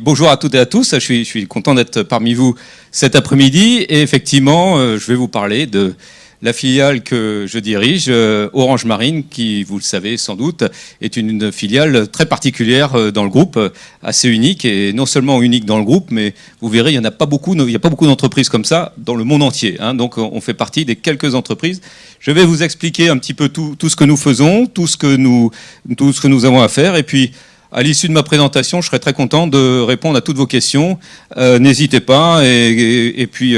Bonjour à toutes et à tous, je suis content d'être parmi vous cet après-midi et effectivement je vais vous parler de la filiale que je dirige, Orange Marine, qui, vous le savez sans doute, est une filiale très particulière dans le groupe, assez unique, et non seulement unique dans le groupe, mais vous verrez, il n'y a pas beaucoup d'entreprises comme ça dans le monde entier. Donc on fait partie des quelques entreprises. Je vais vous expliquer un petit peu tout ce que nous faisons, tout ce que nous avons à faire, et puis à l'issue de ma présentation, je serai très content de répondre à toutes vos questions. N'hésitez pas. Et puis,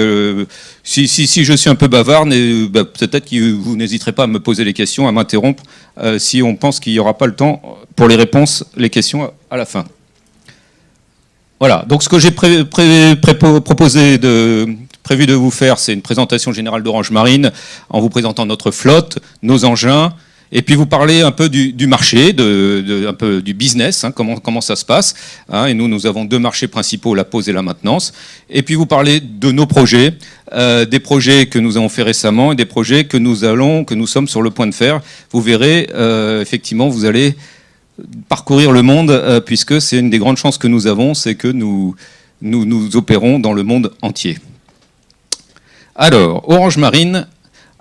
si je suis un peu bavard, peut-être que vous n'hésiterez pas à me poser les questions, à m'interrompre, si on pense qu'il n'y aura pas le temps pour les réponses, les questions à la fin. Voilà. Donc, ce que j'ai prévu de vous faire, c'est une présentation générale d'Orange Marine, en vous présentant notre flotte, nos engins, et puis vous parler un peu du marché, un peu du business, comment ça se passe. Et nous avons deux marchés principaux, la pose et la maintenance. Et puis vous parler de nos projets, des projets que nous avons fait récemment et des projets que nous sommes sur le point de faire. Vous verrez, effectivement, vous allez parcourir le monde, puisque c'est une des grandes chances que nous avons, c'est que nous opérons dans le monde entier. Alors, Orange Marine.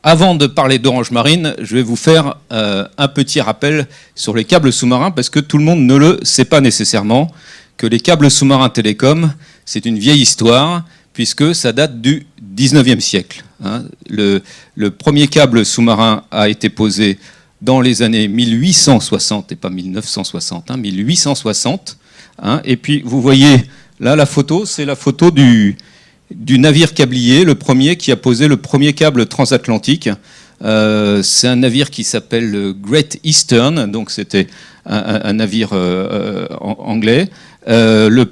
Avant de parler d'Orange Marine, je vais vous faire un petit rappel sur les câbles sous-marins, parce que tout le monde ne le sait pas nécessairement, que les câbles sous-marins télécom, c'est une vieille histoire, puisque ça date du 19e siècle. Le premier câble sous-marin a été posé dans les années 1860, et pas 1960, 1860. Et puis vous voyez, là la photo, c'est la photo du navire câblier, le premier qui a posé le premier câble transatlantique. C'est un navire qui s'appelle le Great Eastern, donc c'était un navire anglais, le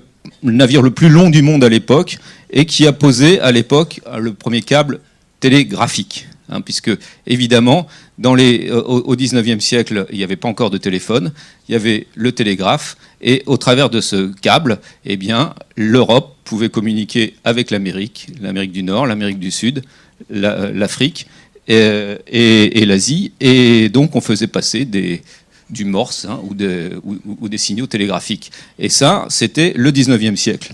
navire le plus long du monde à l'époque, et qui a posé à l'époque le premier câble télégraphique. Puisque évidemment, au 19e siècle, il n'y avait pas encore de téléphone, il y avait le télégraphe, et au travers de ce câble, eh bien, l'Europe pouvait communiquer avec l'Amérique du Nord, l'Amérique du Sud, l'Afrique et l'Asie, et donc on faisait passer du morse ou des signaux télégraphiques. Et ça, c'était le 19e siècle.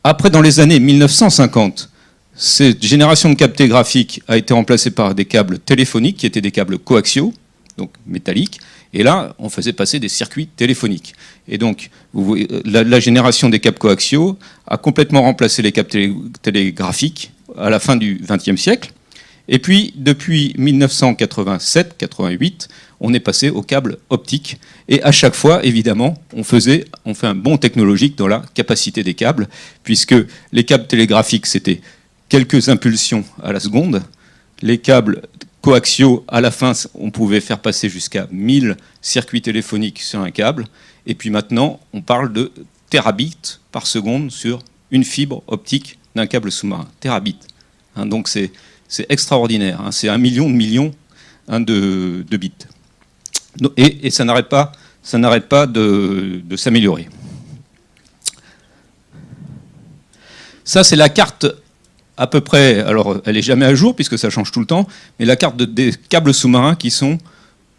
Après, dans les années 1950, cette génération de câbles télégraphiques a été remplacée par des câbles téléphoniques qui étaient des câbles coaxiaux, donc métalliques, et là, on faisait passer des circuits téléphoniques. Et donc, vous voyez, la génération des câbles coaxiaux a complètement remplacé les câbles télégraphiques à la fin du XXe siècle. Et puis, depuis 1987-88, on est passé aux câbles optiques. Et à chaque fois, évidemment, on fait un bond technologique dans la capacité des câbles, puisque les câbles télégraphiques, c'était quelques impulsions à la seconde. Les câbles coaxiaux, à la fin, on pouvait faire passer jusqu'à 1000 circuits téléphoniques sur un câble. Et puis maintenant, on parle de terabits par seconde sur une fibre optique d'un câble sous-marin. Terabits. Donc c'est extraordinaire. C'est 1 million de millions de bits. Et ça n'arrête pas de s'améliorer. Ça, c'est la carte à peu près, alors elle n'est jamais à jour puisque ça change tout le temps, mais la carte des câbles sous-marins qui sont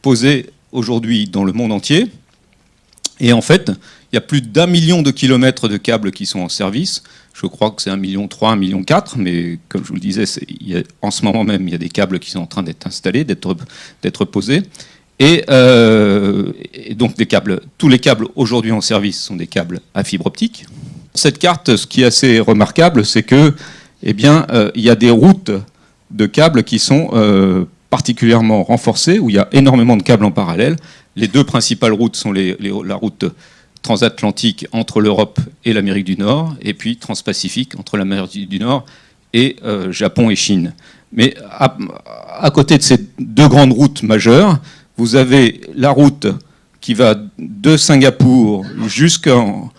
posés aujourd'hui dans le monde entier. Et en fait, il y a plus d'1 million de kilomètres de câbles qui sont en service. Je crois que c'est 1,3 million, 1,4 million, mais comme je vous le disais, en ce moment même, il y a des câbles qui sont en train d'être installés, d'être posés. Et donc tous les câbles aujourd'hui en service sont des câbles à fibre optique. Cette carte, ce qui est assez remarquable, c'est que il y a des routes de câbles qui sont particulièrement renforcées, où il y a énormément de câbles en parallèle. Les deux principales routes sont la route transatlantique entre l'Europe et l'Amérique du Nord, et puis transpacifique entre l'Amérique du Nord et Japon et Chine. Mais à côté de ces deux grandes routes majeures, vous avez la route qui va de Singapour jusqu'en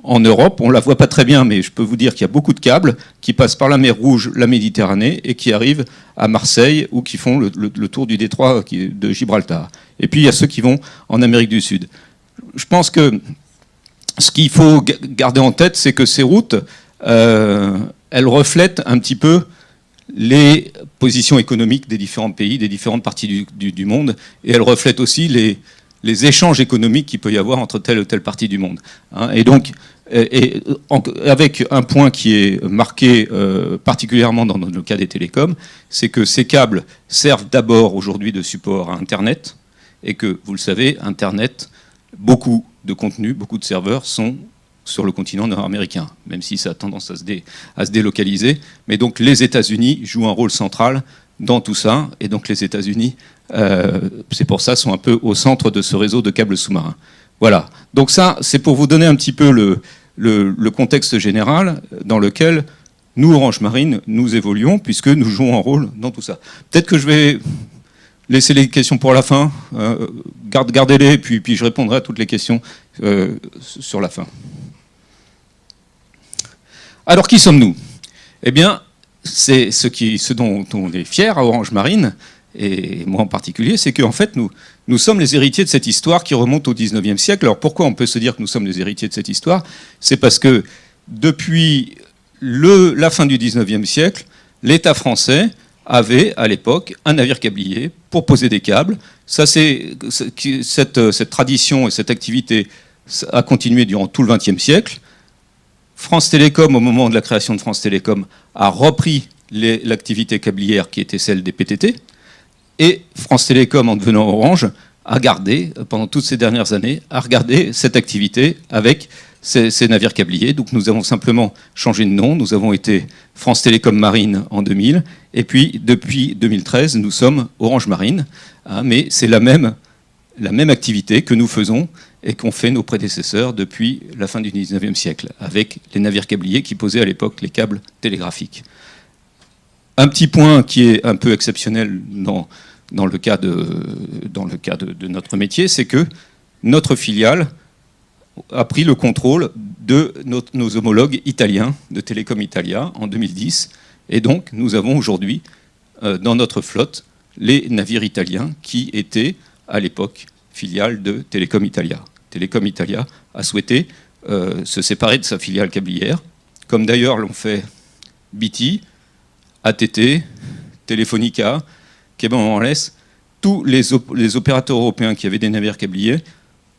Europe. On ne la voit pas très bien, mais je peux vous dire qu'il y a beaucoup de câbles qui passent par la mer Rouge, la Méditerranée, et qui arrivent à Marseille ou qui font le tour du détroit de Gibraltar. Et puis il y a ceux qui vont en Amérique du Sud. Je pense que ce qu'il faut garder en tête, c'est que ces routes, elles reflètent un petit peu les positions économiques des différents pays, des différentes parties du monde, et elles reflètent aussi les échanges économiques qu'il peut y avoir entre telle ou telle partie du monde. Et donc, avec un point qui est marqué particulièrement dans le cas des télécoms, c'est que ces câbles servent d'abord aujourd'hui de support à Internet, et que, vous le savez, Internet, beaucoup de contenus, beaucoup de serveurs sont sur le continent nord-américain, même si ça a tendance à se délocaliser. Mais donc les États-Unis jouent un rôle central dans tout ça, et donc les États-Unis, c'est pour ça, sont un peu au centre de ce réseau de câbles sous-marins. Voilà, donc ça, c'est pour vous donner un petit peu le contexte général dans lequel nous, Orange Marine, nous évoluons, puisque nous jouons un rôle dans tout ça. Peut-être que je vais laisser les questions pour la fin, gardez-les, puis je répondrai à toutes les questions sur la fin. Alors, qui sommes-nous? Eh bien, c'est ce dont on est fier à Orange Marine, et moi en particulier, c'est qu'en fait, nous sommes les héritiers de cette histoire qui remonte au 19e siècle. Alors pourquoi on peut se dire que nous sommes les héritiers de cette histoire? C'est parce que depuis la fin du 19e siècle, l'État français avait à l'époque un navire câblier pour poser des câbles. Cette tradition et cette activité a continué durant tout le 20e siècle. France Télécom, au moment de la création de France Télécom, a repris l'activité câblière qui était celle des PTT. Et France Télécom, en devenant Orange, a gardé, pendant toutes ces dernières années, cette activité avec ces navires câbliers. Donc nous avons simplement changé de nom. Nous avons été France Télécom Marine en 2000. Et puis, depuis 2013, nous sommes Orange Marine. Mais c'est la même activité que nous faisons et qu'ont fait nos prédécesseurs depuis la fin du 19e siècle, avec les navires câbliers qui posaient à l'époque les câbles télégraphiques. Un petit point qui est un peu exceptionnel dans le cas de notre métier, c'est que notre filiale a pris le contrôle de nos homologues italiens de Telecom Italia en 2010. Et donc, nous avons aujourd'hui dans notre flotte les navires italiens qui étaient à l'époque filiale de Telecom Italia. Telecom Italia a souhaité se séparer de sa filiale câblière, comme d'ailleurs l'ont fait BT, ATT, Telefonica, Cable Wireless. Tous les opérateurs européens qui avaient des navires câbliers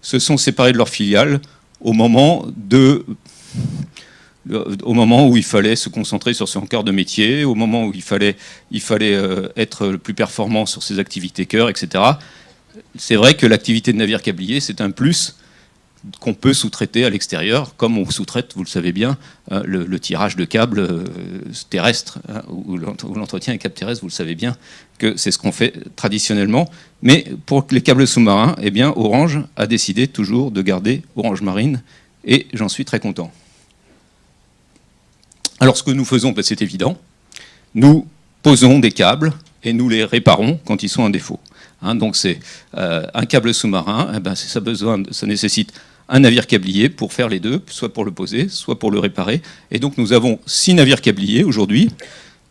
se sont séparés de leur filiale au moment où il fallait se concentrer sur son cœur de métier, au moment où il fallait être le plus performant sur ses activités cœur, etc. C'est vrai que l'activité de navire câblier, c'est un plus qu'on peut sous-traiter à l'extérieur, comme on sous-traite, vous le savez bien, le tirage de câbles terrestres, ou l'entretien des câbles terrestres, vous le savez bien, que c'est ce qu'on fait traditionnellement. Mais pour les câbles sous-marins, eh bien, Orange a décidé toujours de garder Orange Marine, et j'en suis très content. Alors ce que nous faisons, ben, c'est évident, nous posons des câbles et nous les réparons quand ils sont en défaut. Donc c'est un câble sous-marin, eh ben, ça nécessite un navire câblier pour faire les deux, soit pour le poser, soit pour le réparer. Et donc nous avons 6 navires câbliers aujourd'hui,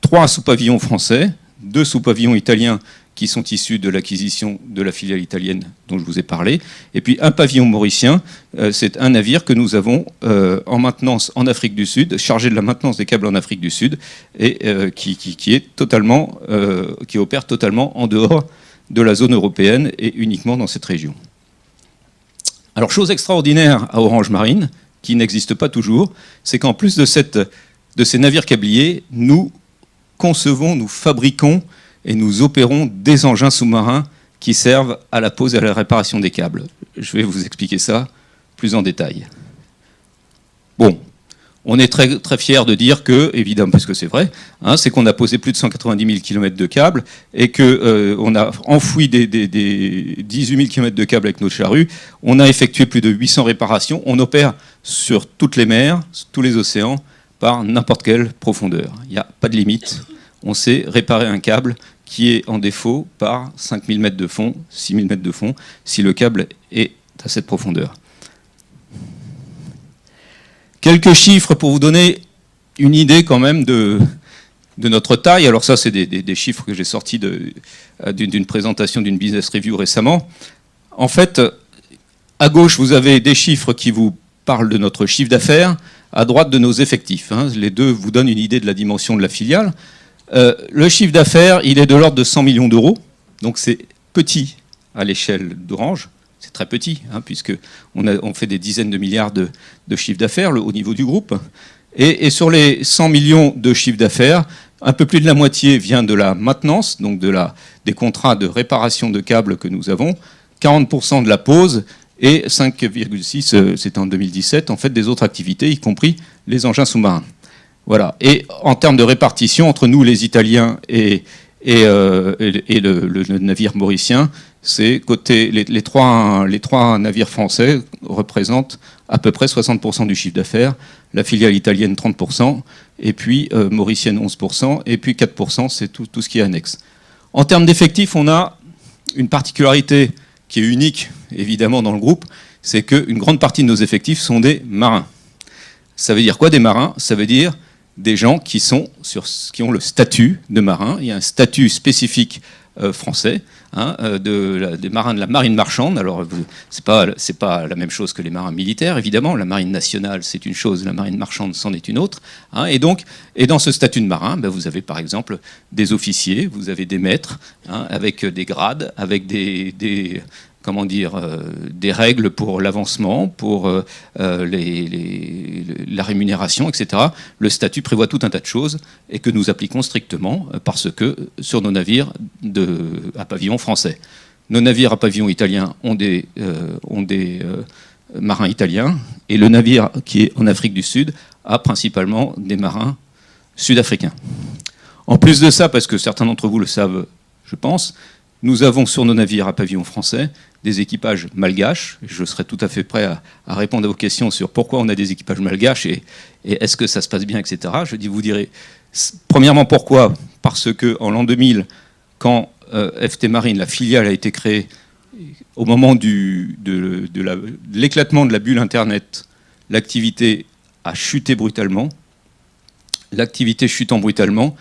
3 sous pavillon français, 2 sous pavillon italiens qui sont issus de l'acquisition de la filiale italienne dont je vous ai parlé, et puis un pavillon mauricien, c'est un navire que nous avons en maintenance en Afrique du Sud, chargé de la maintenance des câbles en Afrique du Sud, et qui opère totalement en dehors de la zone européenne et uniquement dans cette région. Alors, chose extraordinaire à Orange Marine, qui n'existe pas toujours, c'est qu'en plus de ces navires câbliers, nous concevons, nous fabriquons et nous opérons des engins sous-marins qui servent à la pose et à la réparation des câbles. Je vais vous expliquer ça plus en détail. Bon. On est très, très fiers de dire que, évidemment, parce que c'est vrai, c'est qu'on a posé plus de 190 000 km de câbles et qu'on a enfoui des 18 000 km de câbles avec nos charrues. On a effectué plus de 800 réparations. On opère sur toutes les mers, sur tous les océans, par n'importe quelle profondeur. Il n'y a pas de limite. On sait réparer un câble qui est en défaut par 5 000 mètres de fond, 6 000 mètres de fond, si le câble est à cette profondeur. Quelques chiffres pour vous donner une idée quand même de notre taille. Alors ça, c'est des chiffres que j'ai sortis d'une présentation d'une business review récemment. En fait, à gauche, vous avez des chiffres qui vous parlent de notre chiffre d'affaires, à droite de nos effectifs. Les deux vous donnent une idée de la dimension de la filiale. Le chiffre d'affaires, il est de l'ordre de 100 millions d'euros, donc c'est petit à l'échelle d'Orange, c'est très petit, hein, puisqu'on fait des dizaines de milliards de chiffre d'affaires au niveau du groupe. Et sur les 100 millions de chiffre d'affaires, un peu plus de la moitié vient de la maintenance, donc des contrats de réparation de câbles que nous avons, 40% de la pose et 5,6, c'était en 2017, en fait des autres activités, y compris les engins sous-marins. Voilà. Et en termes de répartition entre nous, les Italiens et le navire mauricien, c'est côté les trois navires français représentent à peu près 60% du chiffre d'affaires, la filiale italienne 30%, et puis mauricienne 11%, et puis 4% c'est tout ce qui est annexe. En termes d'effectifs, on a une particularité qui est unique évidemment dans le groupe, c'est qu'une grande partie de nos effectifs sont des marins. Ça veut dire quoi des marins? Ça veut dire des gens qui ont le statut de marin. Il y a un statut spécifique français, hein, des marins de la marine marchande. Alors, c'est pas la même chose que les marins militaires, évidemment. La marine nationale, c'est une chose, la marine marchande, c'en est une autre. Hein, et dans ce statut de marin, ben, vous avez par exemple des officiers, vous avez des maîtres, hein, avec des grades, avec des règles pour l'avancement, pour la rémunération, etc. Le statut prévoit tout un tas de choses et que nous appliquons strictement parce que sur nos navires à pavillon français. Nos navires à pavillon italien ont des marins italiens et le navire qui est en Afrique du Sud a principalement des marins sud-africains. En plus de ça, parce que certains d'entre vous le savent, je pense, nous avons sur nos navires à pavillon français des équipages malgaches. Je serai tout à fait prêt à répondre à vos questions sur pourquoi on a des équipages malgaches et est-ce que ça se passe bien, etc. Vous dirai, premièrement, pourquoi? Parce qu'en l'an 2000, quand FT Marine, la filiale, a été créée, au moment de l'éclatement de la bulle Internet, l'activité a chuté brutalement. L'activité chutant brutalement,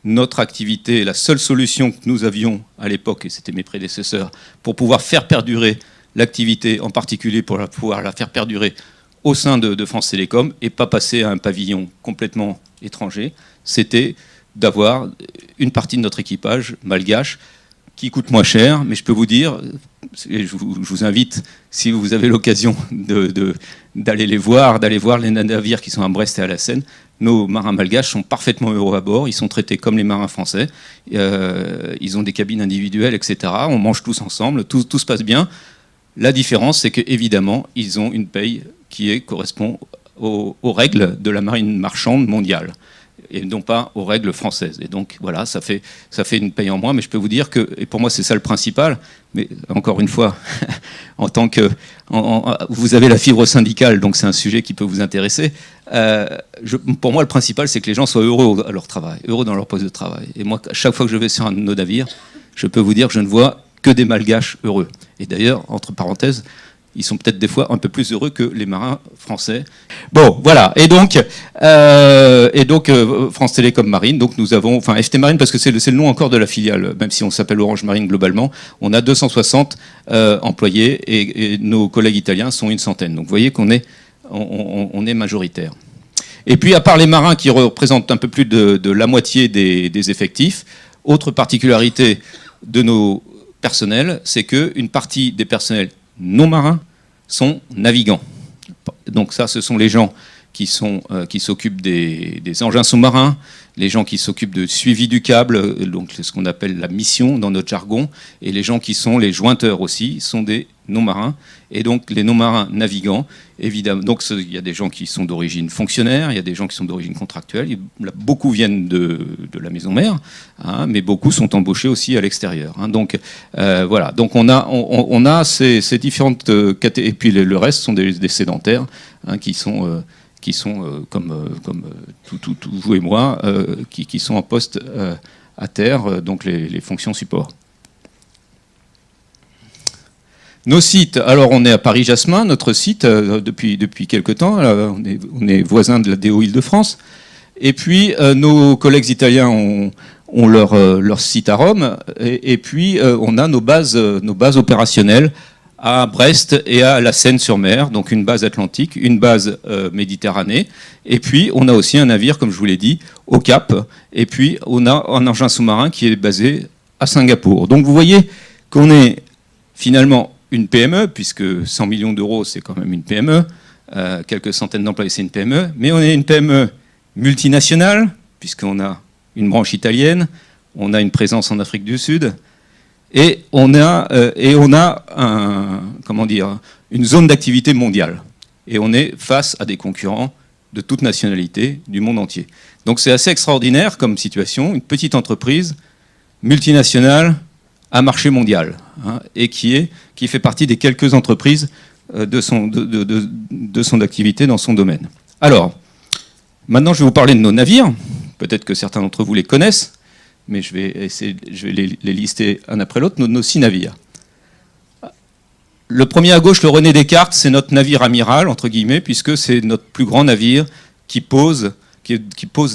notre activité, la seule solution que nous avions à l'époque, et c'était mes prédécesseurs, pour pouvoir faire perdurer l'activité, en particulier pour pouvoir la faire perdurer au sein de France Télécom et pas passer à un pavillon complètement étranger, c'était d'avoir une partie de notre équipage malgache qui coûte moins cher, mais je peux vous dire, et je vous invite, si vous avez l'occasion d'aller voir les navires qui sont à Brest et à la Seine, nos marins malgaches sont parfaitement heureux à bord, ils sont traités comme les marins français, ils ont des cabines individuelles, etc. On mange tous ensemble, tout se passe bien. La différence, c'est qu'évidemment, ils ont une paye qui correspond aux règles de la marine marchande mondiale, et non pas aux règles françaises. Et donc voilà, ça fait une paye en moins, mais je peux vous dire que, et pour moi c'est ça le principal, mais encore une fois, vous avez la fibre syndicale, donc c'est un sujet qui peut vous intéresser. Pour moi le principal c'est que les gens soient heureux à leur travail, heureux dans leur poste de travail. Et moi, à chaque fois que je vais sur un de nos navires, je peux vous dire que je ne vois que des malgaches heureux. Et d'ailleurs, entre parenthèses, ils sont peut-être des fois un peu plus heureux que les marins français. Bon, voilà. Et donc France Télécom Marine. Donc nous avons, enfin FT Marine parce que c'est le nom encore de la filiale, même si on s'appelle Orange Marine globalement. On a 260 employés et nos collègues italiens sont une centaine. Donc vous voyez qu'on est majoritaire. Et puis à part les marins qui représentent un peu plus de la moitié des effectifs, autre particularité de nos personnels, c'est qu'une partie des personnels non marins sont navigants. Donc ça, ce sont les gens qui s'occupent des engins sous-marins, les gens qui s'occupent de suivi du câble, donc ce qu'on appelle la mission dans notre jargon, et les gens qui sont les jointeurs aussi, sont des non-marins. Et donc les non-marins navigants, évidemment, donc il y a des gens qui sont d'origine fonctionnaire, il y a des gens qui sont d'origine contractuelle, beaucoup viennent de la maison mère, hein, mais beaucoup sont embauchés aussi à l'extérieur. Hein. Donc voilà, donc on a ces différentes catégories, et puis le reste sont des sédentaires, hein, qui sont comme vous et moi, qui sont en poste à terre, donc les fonctions support. Nos sites, alors on est à Paris-Jasmin, notre site, depuis quelque temps, là, on est voisin de la DO Île-de-France, et puis nos collègues italiens ont leur site à Rome, et puis on a nos bases opérationnelles à Brest et à la Seine-sur-Mer, donc une base atlantique, une base Méditerranée, et puis on a aussi un navire, comme je vous l'ai dit, au Cap, et puis on a un engin sous-marin qui est basé à Singapour. Donc vous voyez qu'on est finalement une PME, puisque 100 millions d'euros, c'est quand même une PME, quelques centaines d'employés, c'est une PME, mais on est une PME multinationale, puisqu'on a une branche italienne, on a une présence en Afrique du Sud, et on a une zone d'activité mondiale. Et on est face à des concurrents de toute nationalité du monde entier. Donc c'est assez extraordinaire comme situation, une petite entreprise multinationale à marché mondial, hein, et qui fait partie des quelques entreprises de son activité dans son domaine. Alors, maintenant je vais vous parler de nos navires. Peut-être que certains d'entre vous les connaissent, mais je vais les lister un après l'autre, nos 6 navires. Le premier à gauche, le René Descartes, c'est notre navire amiral, entre guillemets, puisque c'est notre plus grand navire qui pose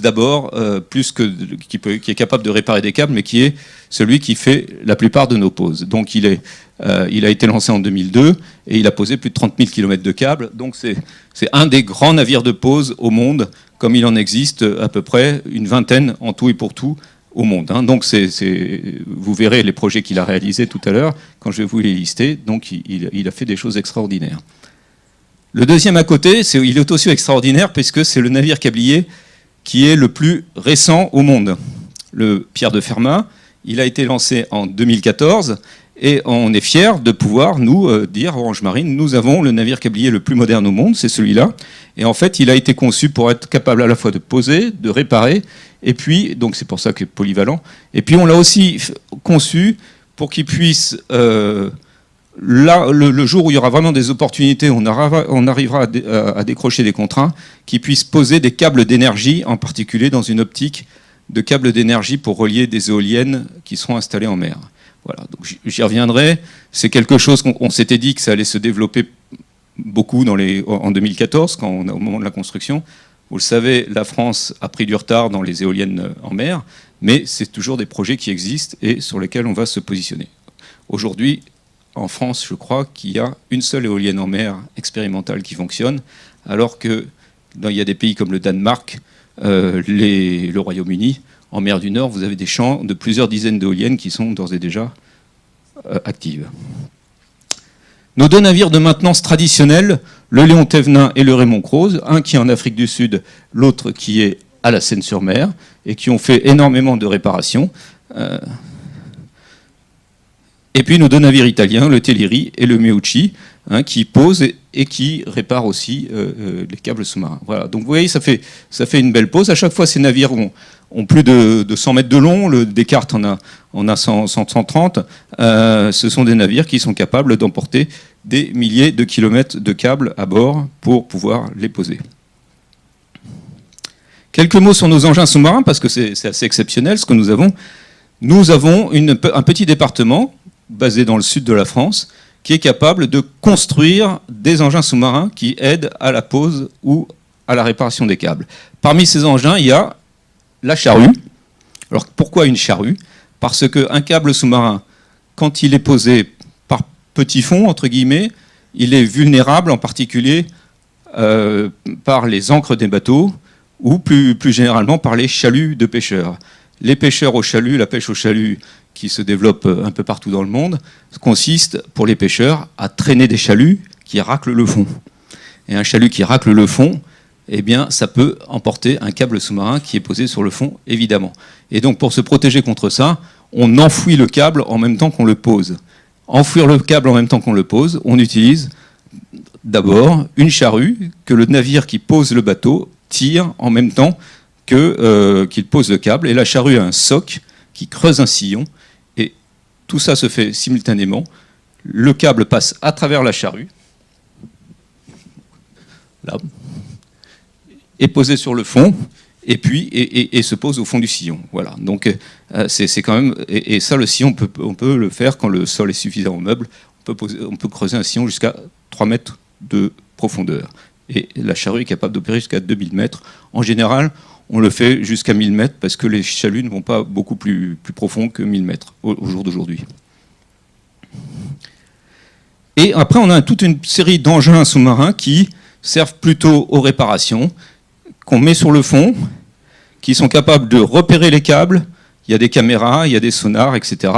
d'abord, qui est capable de réparer des câbles, mais qui est celui qui fait la plupart de nos poses. Donc il a été lancé en 2002 et il a posé plus de 30 000 km de câbles. Donc c'est un des grands navires de pose au monde, comme il en existe à peu près une vingtaine en tout et pour tout au monde. Hein. Donc vous verrez les projets qu'il a réalisés tout à l'heure quand je vais vous les lister. Donc il a fait des choses extraordinaires. Le deuxième à côté, il est aussi extraordinaire puisque c'est le navire câblier qui est le plus récent au monde. Le Pierre de Fermat, il a été lancé en 2014 et on est fiers de pouvoir nous dire, Orange Marine, nous avons le navire câblier le plus moderne au monde, c'est celui-là. Et en fait, il a été conçu pour être capable à la fois de poser, de réparer, et puis, donc c'est pour ça qu'il est polyvalent, et puis on l'a aussi conçu pour qu'il puisse... Là, le jour où il y aura vraiment des opportunités, on arrivera à décrocher des contrats qui puissent poser des câbles d'énergie, en particulier dans une optique de câbles d'énergie pour relier des éoliennes qui seront installées en mer. Voilà, donc j'y reviendrai. C'est quelque chose qu'on s'était dit que ça allait se développer beaucoup en 2014, au moment de la construction. Vous le savez, la France a pris du retard dans les éoliennes en mer, mais c'est toujours des projets qui existent et sur lesquels on va se positionner. Aujourd'hui, en France, je crois qu'il y a une seule éolienne en mer expérimentale qui fonctionne, alors qu'il y a des pays comme le Danemark, le Royaume-Uni, en mer du Nord, vous avez des champs de plusieurs dizaines d'éoliennes qui sont d'ores et déjà actives. Nos 2 navires de maintenance traditionnels, le Léon Thévenin et le Raymond Croze, un qui est en Afrique du Sud, l'autre qui est à la Seine-sur-Mer, et qui ont fait énormément de réparations. Et puis nos 2 navires italiens, le Teleri et le Meucci, hein, qui posent et qui réparent aussi les câbles sous-marins. Voilà. Donc vous voyez, ça fait une belle pose. À chaque fois, ces navires ont plus de 100 mètres de long. Le Descartes en a 130. Ce sont des navires qui sont capables d'emporter des milliers de kilomètres de câbles à bord pour pouvoir les poser. Quelques mots sur nos engins sous-marins, parce que c'est assez exceptionnel ce que nous avons. Nous avons un petit département basé dans le sud de la France, qui est capable de construire des engins sous-marins qui aident à la pose ou à la réparation des câbles. Parmi ces engins, il y a la charrue. Alors pourquoi une charrue? Parce qu'un câble sous-marin, quand il est posé par petit fond, entre guillemets, il est vulnérable en particulier par les ancres des bateaux ou plus généralement par les chaluts de pêcheurs. Les pêcheurs au chalut, la pêche au chalut, qui se développe un peu partout dans le monde, consiste pour les pêcheurs à traîner des chaluts qui raclent le fond. Et un chalut qui racle le fond, eh bien, ça peut emporter un câble sous-marin qui est posé sur le fond, évidemment. Et donc, pour se protéger contre ça, on enfouit le câble en même temps qu'on le pose. Enfouir le câble en même temps qu'on le pose, on utilise d'abord une charrue que le navire qui pose le bateau tire en même temps qu'il pose le câble. Et la charrue a un soc qui creuse un sillon. Et tout ça se fait simultanément. Le câble passe à travers la charrue, là, est posé sur le fond, et puis et se pose au fond du sillon. Voilà. Donc c'est quand même, et ça, le sillon, on peut le faire quand le sol est suffisamment meuble. On peut creuser un sillon jusqu'à 3 mètres de profondeur. Et la charrue est capable d'opérer jusqu'à 2000 mètres. En général, on le fait jusqu'à 1000 mètres parce que les chaluts ne vont pas beaucoup plus profond que 1000 mètres au jour d'aujourd'hui. Et après, on a toute une série d'engins sous-marins qui servent plutôt aux réparations, qu'on met sur le fond, qui sont capables de repérer les câbles. Il y a des caméras, il y a des sonars, etc.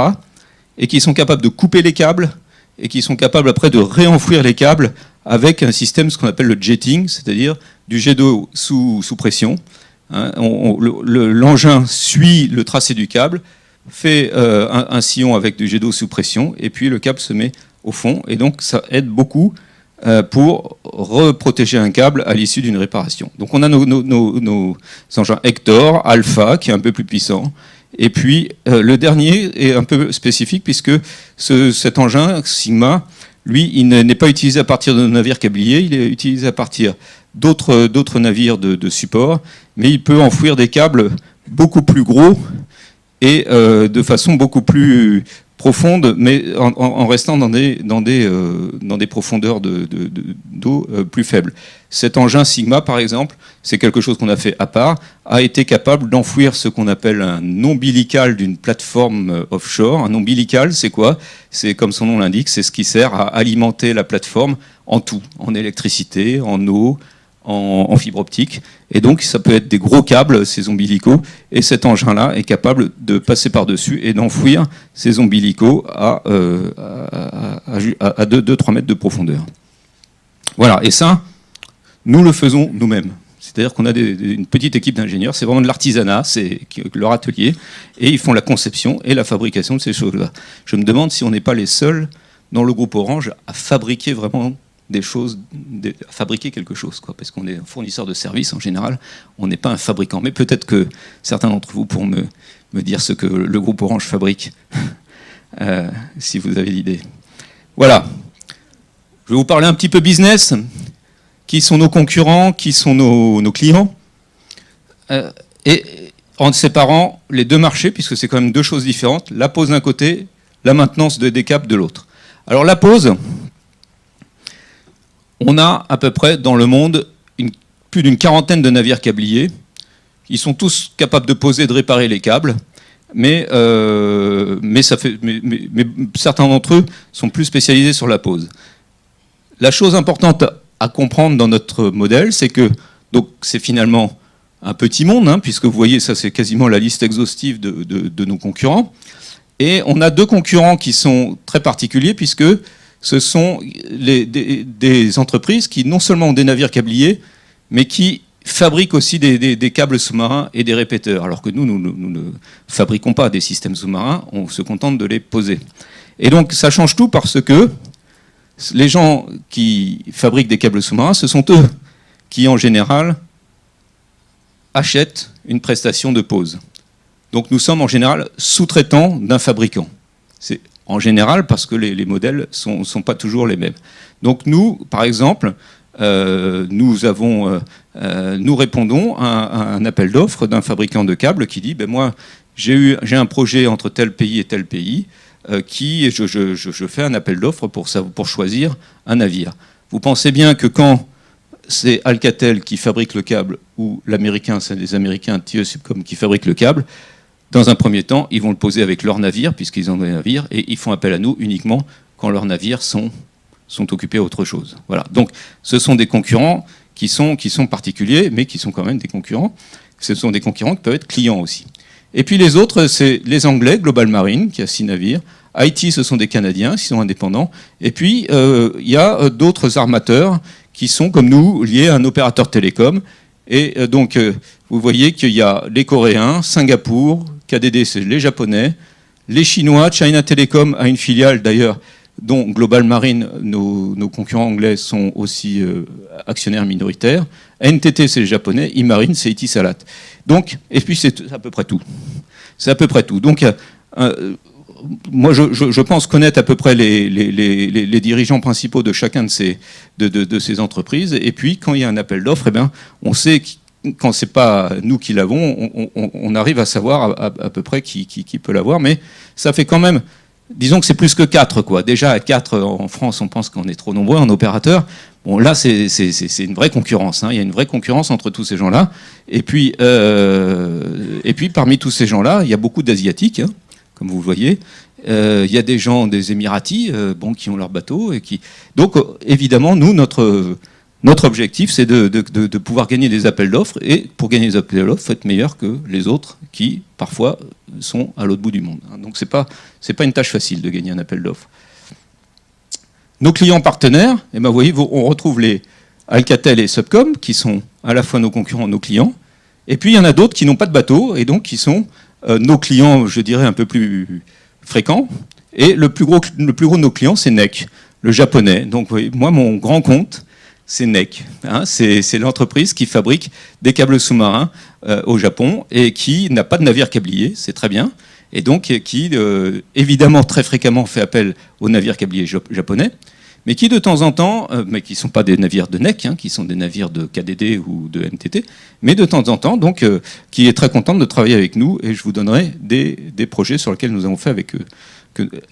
Et qui sont capables de couper les câbles et qui sont capables après de réenfouir les câbles avec un système, ce qu'on appelle le jetting, c'est-à-dire du jet d'eau sous pression. Hein, l'engin suit le tracé du câble, fait un sillon avec du jet d'eau sous pression, et puis le câble se met au fond, et donc ça aide beaucoup pour reprotéger un câble à l'issue d'une réparation. Donc on a nos engins Hector, Alpha, qui est un peu plus puissant, et puis le dernier est un peu spécifique, puisque cet engin, Sigma, lui, il n'est pas utilisé à partir de navires câbliers, il est utilisé à partir d'autres navires de support, mais il peut enfouir des câbles beaucoup plus gros et de façon beaucoup plus profonde, mais en restant dans des profondeurs d'eau plus faibles. Cet engin Sigma, par exemple, c'est quelque chose qu'on a fait à part, a été capable d'enfouir ce qu'on appelle un ombilical d'une plateforme offshore. Un ombilical, c'est quoi? C'est, comme son nom l'indique, c'est ce qui sert à alimenter la plateforme en tout, en électricité, en eau, en fibre optique. Et donc, ça peut être des gros câbles, ces ombilicaux, et cet engin-là est capable de passer par-dessus et d'enfouir ces ombilicaux à 2-3 mètres de profondeur. Voilà, et ça, nous le faisons nous-mêmes. C'est-à-dire qu'on a une petite équipe d'ingénieurs, c'est vraiment de l'artisanat, c'est leur atelier, et ils font la conception et la fabrication de ces choses-là. Je me demande si on n'est pas les seuls dans le groupe Orange à fabriquer vraiment des choses, à fabriquer quelque chose, quoi, parce qu'on est un fournisseur de services en général, on n'est pas un fabricant. Mais peut-être que certains d'entre vous pourront me dire ce que le groupe Orange fabrique, si vous avez l'idée. Voilà. Je vais vous parler un petit peu business. Qui sont nos concurrents, qui sont nos clients, et en séparant les deux marchés, puisque c'est quand même deux choses différentes, la pose d'un côté, la maintenance des câbles de l'autre. Alors la pose, on a à peu près dans le monde plus d'une quarantaine de navires câbliers. Ils sont tous capables de poser et de réparer les câbles, mais certains d'entre eux sont plus spécialisés sur la pose. La chose importante à comprendre dans notre modèle, c'est que donc c'est finalement un petit monde, hein, puisque vous voyez, ça c'est quasiment la liste exhaustive de nos concurrents. Et on a deux concurrents qui sont très particuliers, puisque ce sont des entreprises qui non seulement ont des navires câbliers, mais qui fabriquent aussi des câbles sous-marins et des répéteurs, alors que nous ne fabriquons pas des systèmes sous-marins, on se contente de les poser. Et donc ça change tout, parce que les gens qui fabriquent des câbles sous-marins, ce sont eux qui, en général, achètent une prestation de pose. Donc nous sommes en général sous-traitants d'un fabricant. C'est en général parce que les modèles ne sont pas toujours les mêmes. Donc nous, par exemple, nous répondons à un appel d'offres d'un fabricant de câbles qui dit moi, j'ai un projet entre tel pays et tel pays, je fais un appel d'offres pour choisir un navire. Vous pensez bien que quand c'est Alcatel qui fabrique le câble ou l'américain, c'est les Américains TE Subcom qui fabriquent le câble, dans un premier temps, ils vont le poser avec leur navire, puisqu'ils ont des navires, et ils font appel à nous uniquement quand leurs navires sont occupés à autre chose. Voilà. Donc ce sont des concurrents qui sont particuliers, mais qui sont quand même des concurrents. Ce sont des concurrents qui peuvent être clients aussi. Et puis les autres, c'est les Anglais, Global Marine, qui a 6 navires. Haïti, ce sont des Canadiens, qui sont indépendants. Et puis, il y a d'autres armateurs qui sont, comme nous, liés à un opérateur télécom. Et donc, vous voyez qu'il y a les Coréens, Singapour, KDD, c'est les Japonais, les Chinois, China Telecom a une filiale, d'ailleurs, dont Global Marine, nos concurrents anglais, sont aussi actionnaires minoritaires. NTT, c'est les Japonais. Imarine, c'est Etisalat. Donc, et puis, c'est à peu près tout. C'est à peu près tout. Donc, moi, je pense connaître à peu près les dirigeants principaux de chacun de ces entreprises. Et puis, quand il y a un appel d'offres, on sait quand c'est pas nous qui l'avons, on arrive à savoir à peu près qui peut l'avoir. Mais ça fait quand même, disons que c'est plus que 4, quoi. Déjà, à 4, en France, on pense qu'on est trop nombreux en opérateurs. Bon, là, c'est une vraie concurrence. Hein. Il y a une vraie concurrence entre tous ces gens-là. Et puis, parmi tous ces gens-là, il y a beaucoup d'Asiatiques, hein, comme vous le voyez. Il y a des gens des Émiratis, qui ont leur bateau. Donc, évidemment, nous, notre objectif, c'est de pouvoir gagner des appels d'offres. Et pour gagner des appels d'offres, il faut être meilleur que les autres qui, parfois, sont à l'autre bout du monde. Donc, c'est pas une tâche facile de gagner un appel d'offres. Nos clients partenaires, eh ben, vous voyez, on retrouve les Alcatel et Subcom, qui sont à la fois nos concurrents, nos clients. Et puis, il y en a d'autres qui n'ont pas de bateau, et donc qui sont nos clients, je dirais, un peu plus fréquents. Et le plus gros de nos clients, c'est NEC, le japonais. Donc, vous voyez, moi, mon grand compte, c'est NEC. Hein, c'est l'entreprise qui fabrique des câbles sous-marins au Japon et qui n'a pas de navire câblier, c'est très bien. Et donc, qui, évidemment, très fréquemment fait appel aux navires câbliers japonais, mais qui, de temps en temps, mais qui ne sont pas des navires de NEC, hein, qui sont des navires de KDD ou de MTT, mais de temps en temps, donc, qui est très contente de travailler avec nous, et je vous donnerai des projets sur lesquels nous avons fait avec eux.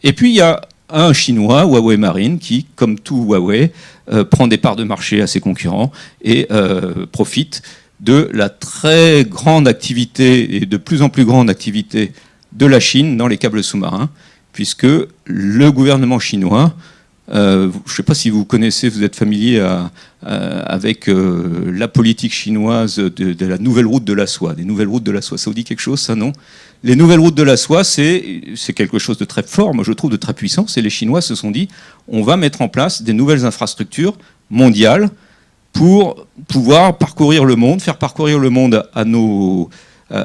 Et puis, il y a un Chinois, Huawei Marine, qui, comme tout Huawei, prend des parts de marché à ses concurrents et profite de la très grande activité, et de plus en plus grande activité, de la Chine dans les câbles sous-marins, puisque le gouvernement chinois, je ne sais pas si vous connaissez, vous êtes familier avec la politique chinoise de la nouvelle route de la soie. Des nouvelles routes de la soie, ça vous dit quelque chose, ça, non? Les nouvelles routes de la soie, c'est quelque chose de très fort, moi je trouve de très puissant. C'est les Chinois se sont dit, on va mettre en place des nouvelles infrastructures mondiales pour pouvoir parcourir le monde, faire parcourir le monde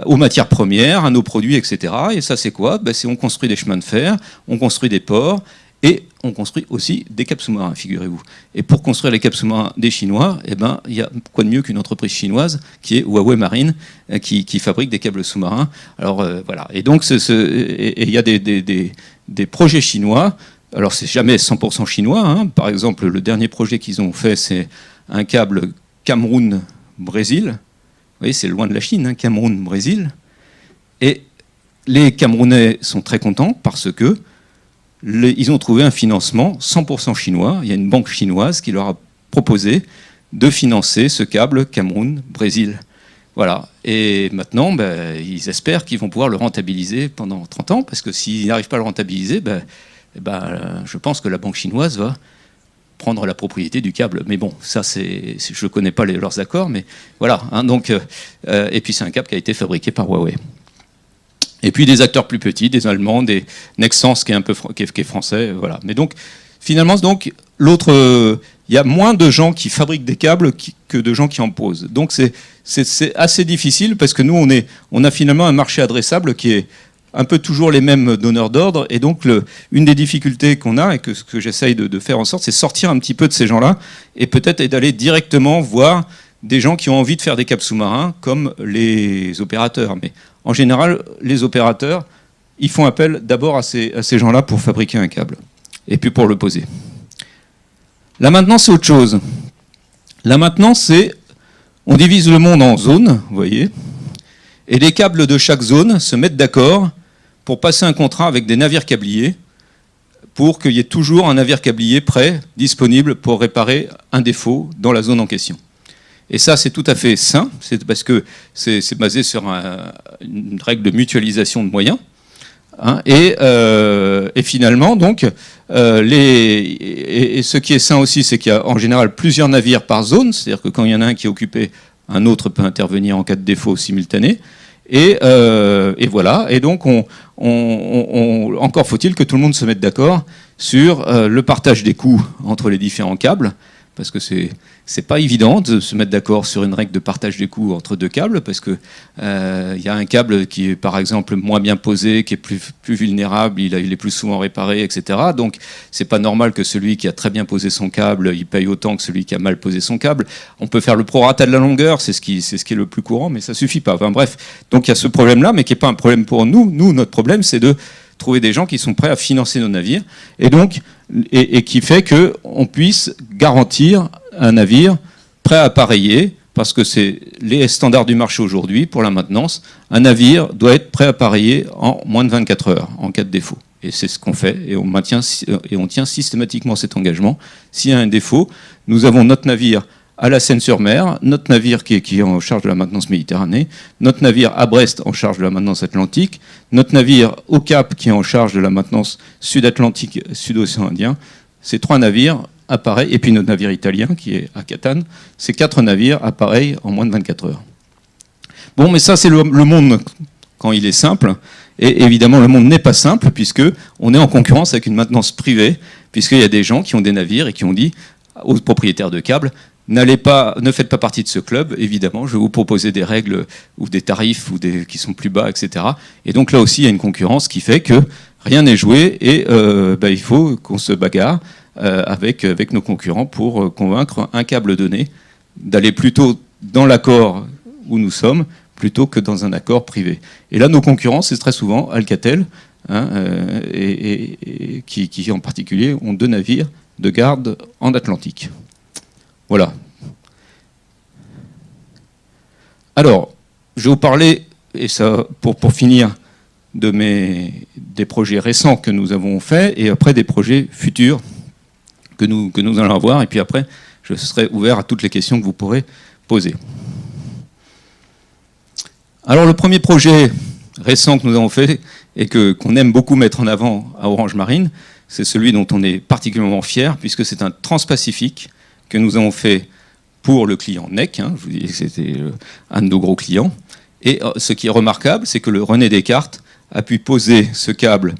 aux matières premières, à nos produits, etc. Et ça, c'est quoi? C'est on construit des chemins de fer, on construit des ports, et on construit aussi des câbles sous-marins, figurez-vous. Et pour construire les câbles sous-marins des Chinois, eh ben, il y a quoi de mieux qu'une entreprise chinoise qui est Huawei Marine, qui fabrique des câbles sous-marins. Alors voilà. Et donc il y a des projets chinois. Alors c'est jamais 100% chinois. Hein. Par exemple, le dernier projet qu'ils ont fait, c'est un câble Cameroun-Brésil. Vous voyez, c'est loin de la Chine, hein, Cameroun-Brésil. Et les Camerounais sont très contents parce que ils ont trouvé un financement 100% chinois. Il y a une banque chinoise qui leur a proposé de financer ce câble Cameroun-Brésil. Voilà. Et maintenant, ils espèrent qu'ils vont pouvoir le rentabiliser pendant 30 ans, parce que s'ils n'arrivent pas à le rentabiliser, je pense que la banque chinoise va prendre la propriété du câble. Mais bon, ça, je ne connais pas leurs accords, mais voilà. Hein, donc, et puis c'est un câble qui a été fabriqué par Huawei. Et puis des acteurs plus petits, des Allemands, des Nexans qui est français, voilà. Mais donc finalement, il y a moins de gens qui fabriquent des câbles que de gens qui en posent. Donc c'est assez difficile parce que nous on a finalement un marché adressable qui est un peu toujours les mêmes donneurs d'ordre. Et donc une des difficultés qu'on a et que ce que j'essaye de faire en sorte, c'est sortir un petit peu de ces gens-là et peut-être d'aller directement voir des gens qui ont envie de faire des câbles sous-marins comme les opérateurs. Mais en général, les opérateurs, ils font appel d'abord à ces gens-là pour fabriquer un câble, et puis pour le poser. Là maintenant, c'est autre chose. Là maintenant, on divise le monde en zones, vous voyez, et les câbles de chaque zone se mettent d'accord pour passer un contrat avec des navires câbliers, pour qu'il y ait toujours un navire câblier prêt, disponible pour réparer un défaut dans la zone en question. Et ça, c'est tout à fait sain, c'est parce que c'est basé sur une règle de mutualisation de moyens. Hein, et finalement, donc, et ce qui est sain aussi, c'est qu'il y a en général plusieurs navires par zone, c'est-à-dire que quand il y en a un qui est occupé, un autre peut intervenir en cas de défaut simultané. Et voilà. Et donc, encore faut-il que tout le monde se mette d'accord sur le partage des coûts entre les différents câbles, parce que c'est pas évident de se mettre d'accord sur une règle de partage des coûts entre deux câbles, parce que y a un câble qui est par exemple moins bien posé, qui est plus vulnérable, il est plus souvent réparé, etc. Donc c'est pas normal que celui qui a très bien posé son câble, il paye autant que celui qui a mal posé son câble. On peut faire le prorata de la longueur, c'est ce qui est le plus courant, mais ça suffit pas. Enfin bref, donc il y a ce problème-là, mais qui est pas un problème pour nous. Nous, notre problème, c'est de trouver des gens qui sont prêts à financer nos navires, et donc qui fait qu'on puisse garantir un navire prêt à appareiller, parce que c'est les standards du marché aujourd'hui pour la maintenance. Un navire doit être prêt à appareiller en moins de 24 heures en cas de défaut. Et c'est ce qu'on fait, et on tient systématiquement cet engagement. S'il y a un défaut, nous avons notre navire à la Seine-sur-Mer, notre navire qui est en charge de la maintenance Méditerranée, notre navire à Brest en charge de la maintenance Atlantique, notre navire au Cap qui est en charge de la maintenance Sud-Atlantique, Sud-Océan Indien. Ces 3 navires appareils, et puis notre navire italien qui est à Catane, ces 4 navires appareils en moins de 24 heures. Bon, mais ça c'est le monde quand il est simple, et évidemment le monde n'est pas simple puisque on est en concurrence avec une maintenance privée, puisqu'il y a des gens qui ont des navires et qui ont dit aux propriétaires de câbles, ne faites pas partie de ce club, évidemment, je vais vous proposer des règles ou des tarifs qui sont plus bas, etc. Et donc là aussi, il y a une concurrence qui fait que rien n'est joué et il faut qu'on se bagarre avec nos concurrents pour convaincre un câble donné d'aller plutôt dans l'accord où nous sommes plutôt que dans un accord privé. Et là, nos concurrents, c'est très souvent Alcatel, qui en particulier ont 2 navires de garde en Atlantique. Voilà. Alors, je vais vous parler, et ça pour finir, des projets récents que nous avons faits, et après des projets futurs que nous allons avoir, et puis après, je serai ouvert à toutes les questions que vous pourrez poser. Alors, le premier projet récent que nous avons fait, et qu'on aime beaucoup mettre en avant à Orange Marine, c'est celui dont on est particulièrement fier, puisque c'est un transpacifique que nous avons fait pour le client NEC. Je vous dis que c'était un de nos gros clients. Et ce qui est remarquable, c'est que le René Descartes a pu poser ce câble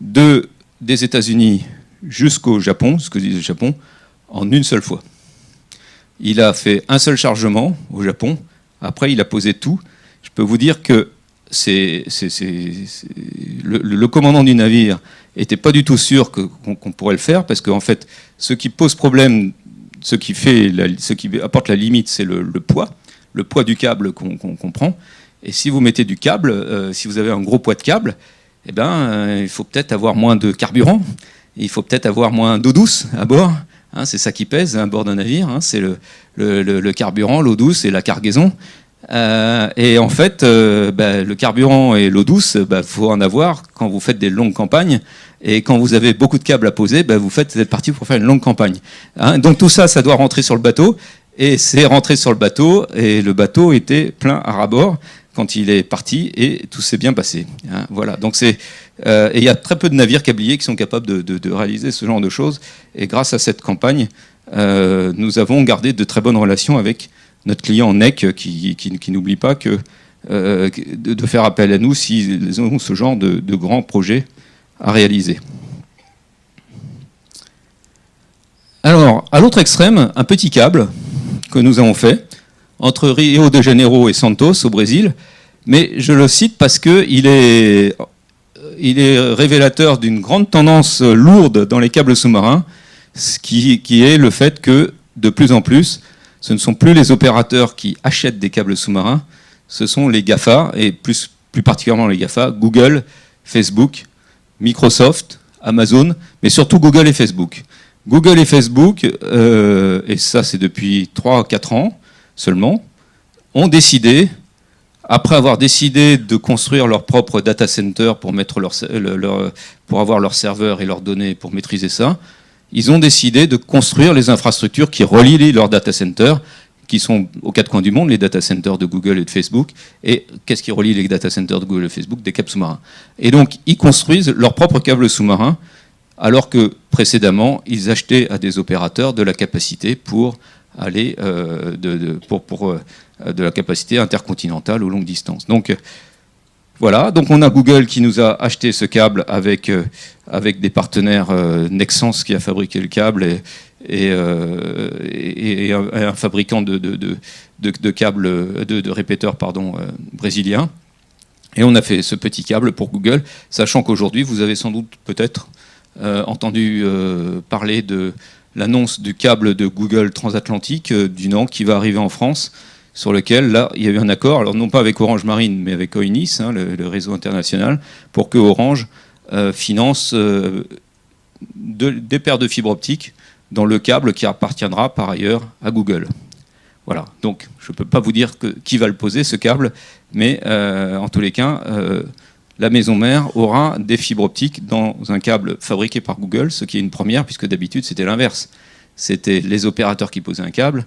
des États-Unis jusqu'au Japon, en une seule fois. Il a fait un seul chargement au Japon. Après, il a posé tout. Je peux vous dire que le commandant du navire n'était pas du tout sûr qu'on pourrait le faire, parce qu'en fait, ce qui pose problème, ce qui apporte la limite, c'est le poids du câble qu'on prend. Et si vous mettez du câble, si vous avez un gros poids de câble, eh ben, il faut peut-être avoir moins de carburant, il faut peut-être avoir moins d'eau douce à bord. C'est ça qui pèse à bord d'un navire, c'est le carburant, l'eau douce et la cargaison. Et en fait, le carburant et l'eau douce, faut en avoir quand vous faites des longues campagnes. Et quand vous avez beaucoup de câbles à poser, vous êtes parti pour faire une longue campagne. Donc tout ça, ça doit rentrer sur le bateau. Et c'est rentré sur le bateau. Et le bateau était plein à ras-bord quand il est parti. Et tout s'est bien passé. Voilà. Donc et il y a très peu de navires câbliers qui sont capables de réaliser ce genre de choses. Et grâce à cette campagne, nous avons gardé de très bonnes relations avec notre client NEC qui n'oublie pas de faire appel à nous s'ils ont ce genre de grands projets à réaliser. Alors, à l'autre extrême, un petit câble que nous avons fait entre Rio de Janeiro et Santos au Brésil, mais je le cite parce qu'il est révélateur d'une grande tendance lourde dans les câbles sous-marins, qui est le fait que, de plus en plus, ce ne sont plus les opérateurs qui achètent des câbles sous-marins, ce sont les GAFA, et plus particulièrement les GAFA, Google, Facebook, Microsoft, Amazon, mais surtout Google et Facebook. Google et Facebook, et ça c'est depuis 3-4 ans seulement, ont décidé, après avoir décidé de construire leur propre data center pour avoir leurs serveurs et leurs données pour maîtriser ça, ils ont décidé de construire les infrastructures qui relient leurs data centers, qui sont aux 4 coins du monde, les data centers de Google et de Facebook. Et qu'est-ce qui relie les data centers de Google et Facebook? Des câbles sous-marins. Et donc, ils construisent leurs propres câbles sous-marins, alors que précédemment, ils achetaient à des opérateurs de la capacité pour aller de la capacité intercontinentale aux longues distances. Donc, voilà, donc on a Google qui nous a acheté ce câble avec des partenaires Nexans qui a fabriqué le câble et un fabricant de câbles, de répéteurs brésilien. Et on a fait ce petit câble pour Google, sachant qu'aujourd'hui, vous avez sans doute peut-être entendu parler de l'annonce du câble de Google transatlantique du Nord qui va arriver en France, sur lequel, là, il y a eu un accord, alors non pas avec Orange Marine, mais avec OINIS, le réseau international, pour que Orange finance des paires de fibres optiques dans le câble qui appartiendra par ailleurs à Google. Voilà, donc je ne peux pas vous dire qui va le poser, ce câble, mais en tous les cas, la maison mère aura des fibres optiques dans un câble fabriqué par Google, ce qui est une première, puisque d'habitude c'était l'inverse. C'était les opérateurs qui posaient un câble,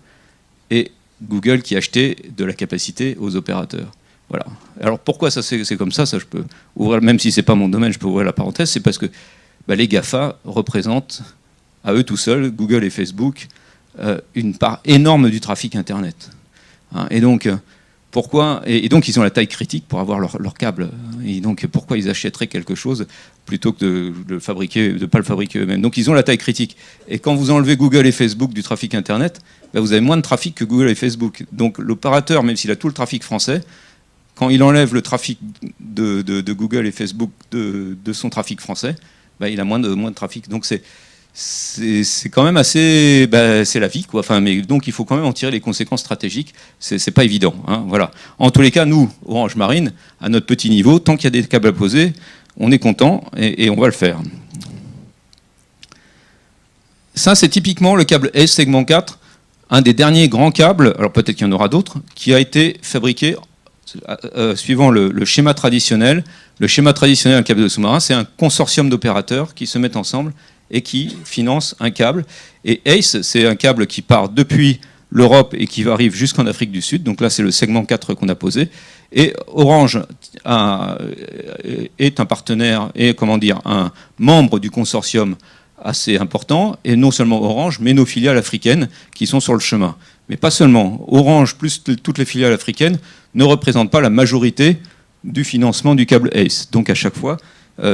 et Google qui achetait de la capacité aux opérateurs. Voilà. Alors pourquoi ça c'est comme ça je peux ouvrir, même si c'est pas mon domaine, je peux ouvrir la parenthèse, c'est parce que les GAFA représentent à eux tout seuls, Google et Facebook, une part énorme du trafic Internet. Et donc, Pourquoi, et donc ils ont la taille critique pour avoir leur câble. Et donc pourquoi ils achèteraient quelque chose plutôt que de ne pas le fabriquer eux-mêmes. Donc ils ont la taille critique. Et quand vous enlevez Google et Facebook du trafic Internet, ben vous avez moins de trafic que Google et Facebook. Donc l'opérateur, même s'il a tout le trafic français, quand il enlève le trafic de Google et Facebook de son trafic français, ben il a moins de trafic. Donc c'est quand même assez, c'est la vie, quoi. Enfin, mais donc il faut quand même en tirer les conséquences stratégiques. C'est pas évident, hein, voilà. En tous les cas, nous, Orange Marine, à notre petit niveau, tant qu'il y a des câbles à poser, on est content et on va le faire. Ça, c'est typiquement le câble ACE segment 4, un des derniers grands câbles. Alors peut-être qu'il y en aura d'autres, qui a été fabriqué suivant le schéma traditionnel. Le schéma traditionnel d'un câble de sous-marin, c'est un consortium d'opérateurs qui se mettent ensemble et qui finance un câble. Et ACE, c'est un câble qui part depuis l'Europe et qui arrive jusqu'en Afrique du Sud. Donc là, c'est le segment 4 qu'on a posé. Et Orange est un partenaire et, un membre du consortium assez important. Et non seulement Orange, mais nos filiales africaines qui sont sur le chemin. Mais pas seulement. Orange, plus toutes les filiales africaines, ne représentent pas la majorité du financement du câble ACE. Donc à chaque fois,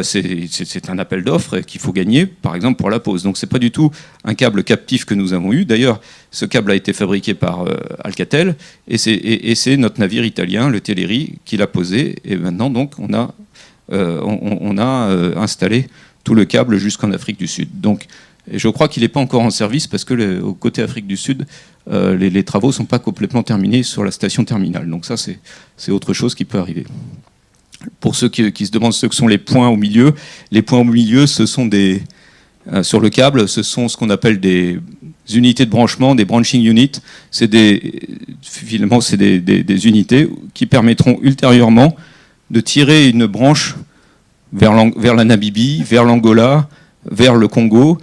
c'est un appel d'offres qu'il faut gagner, par exemple pour la pose. Donc c'est pas du tout un câble captif que nous avons eu. D'ailleurs, ce câble a été fabriqué par Alcatel et c'est notre navire italien, le Teleri, qui l'a posé. Et maintenant, donc, on a installé tout le câble jusqu'en Afrique du Sud. Donc, et je crois qu'il n'est pas encore en service parce que au côté Afrique du Sud, les travaux ne sont pas complètement terminés sur la station terminale. Donc ça, c'est autre chose qui peut arriver. Pour ceux qui se demandent ce que sont les points au milieu, les points au milieu, ce sont sur le câble, ce sont ce qu'on appelle des unités de branchement, des branching units. Finalement, c'est des unités qui permettront ultérieurement de tirer une branche vers la Namibie, vers l'Angola, vers le Congo,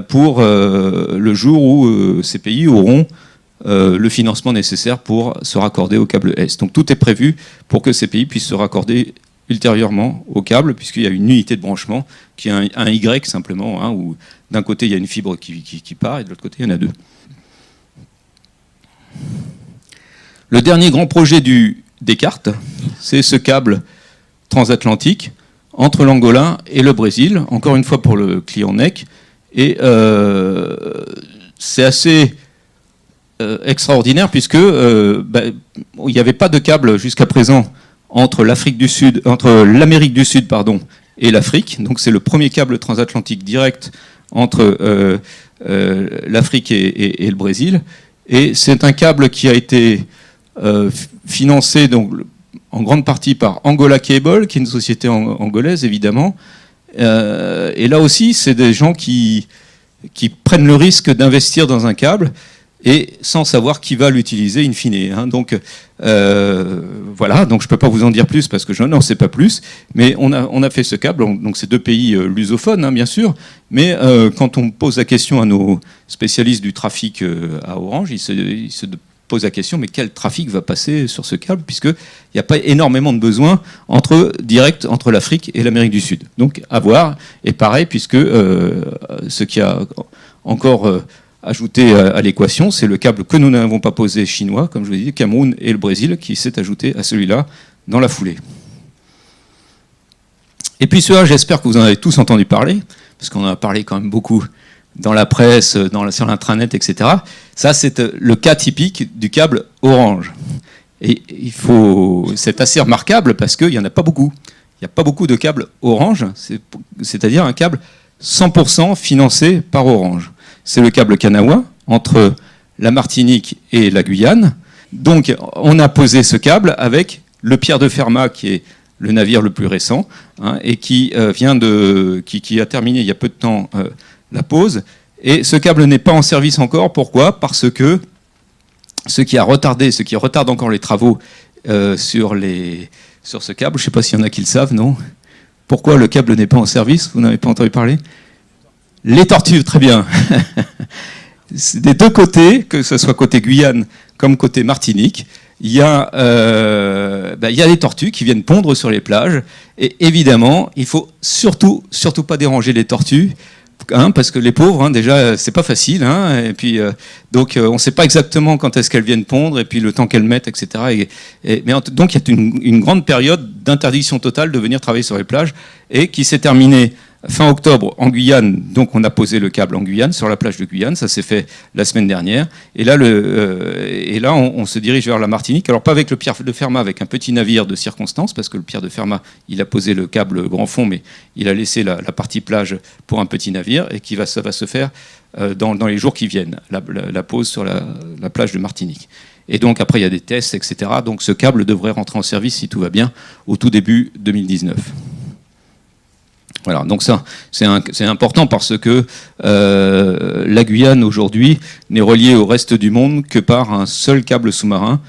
pour le jour où ces pays auront le financement nécessaire pour se raccorder au câble Est. Donc tout est prévu pour que ces pays puissent se raccorder ultérieurement au câble, puisqu'il y a une unité de branchement qui est un Y simplement, hein, où d'un côté il y a une fibre qui part et de l'autre côté il y en a deux. Le dernier grand projet du Descartes, c'est ce câble transatlantique entre l'Angola et le Brésil, encore une fois pour le client NEC. Et c'est assez extraordinaire puisque il n'y avait pas de câble jusqu'à présent entre l'Amérique du Sud, et l'Afrique. Donc c'est le premier câble transatlantique direct entre l'Afrique et le Brésil. Et c'est un câble qui a été financé donc, en grande partie par Angola Cable, qui est une société angolaise évidemment. Et là aussi, c'est des gens qui prennent le risque d'investir dans un câble et sans savoir qui va l'utiliser in fine. Hein. Donc voilà, donc je ne peux pas vous en dire plus parce que je n'en sais pas plus, mais on a fait ce câble, donc c'est deux pays lusophones hein, bien sûr, mais quand on pose la question à nos spécialistes du trafic à Orange, ils se posent la question, mais quel trafic va passer sur ce câble, puisqu'il n'y a pas énormément de besoins direct entre l'Afrique et l'Amérique du Sud. Donc à voir, et pareil, puisque ce qui a encore ajouté à l'équation, c'est le câble que nous n'avons pas posé chinois, comme je vous l'ai dit, Cameroun et le Brésil, qui s'est ajouté à celui-là dans la foulée. Et puis cela, j'espère que vous en avez tous entendu parler, parce qu'on en a parlé quand même beaucoup dans la presse, sur l'intranet, etc. Ça, c'est le cas typique du câble Orange. Et c'est assez remarquable parce qu'il n'y en a pas beaucoup. Il n'y a pas beaucoup de câbles Orange, c'est-à-dire un câble 100% financé par Orange. C'est le câble Kanawha entre la Martinique et la Guyane. Donc, on a posé ce câble avec le Pierre de Fermat, qui est le navire le plus récent, hein, et qui a terminé il y a peu de temps la pose. Et ce câble n'est pas en service encore. Pourquoi ? Parce que ce qui retarde encore les travaux sur ce câble, je ne sais pas s'il y en a qui le savent, non ? Pourquoi le câble n'est pas en service ? Vous n'avez pas entendu parler ? Les tortues, très bien. Des deux côtés, que ce soit côté Guyane comme côté Martinique, il y a des tortues qui viennent pondre sur les plages. Et évidemment, il ne faut surtout pas déranger les tortues parce que les pauvres, déjà, c'est pas facile, et puis donc on ne sait pas exactement quand est-ce qu'elles viennent pondre, et puis le temps qu'elles mettent, etc. Donc il y a une grande période d'interdiction totale de venir travailler sur les plages, et qui s'est terminée fin octobre en Guyane. Donc on a posé le câble en Guyane, sur la plage de Guyane, ça s'est fait la semaine dernière, et là, on se dirige vers la Martinique, alors pas avec le Pierre de Fermat, avec un petit navire de circonstance, parce que le Pierre de Fermat, il a posé le câble grand fond, mais il a laissé la partie plage pour un petit navire, et ça va se faire dans les jours qui viennent, la pose sur la plage de Martinique. Et donc après il y a des tests, etc. Donc ce câble devrait rentrer en service, si tout va bien, au tout début 2019. Voilà, donc ça, c'est important parce que la Guyane, aujourd'hui, n'est reliée au reste du monde que par un seul câble sous-marin.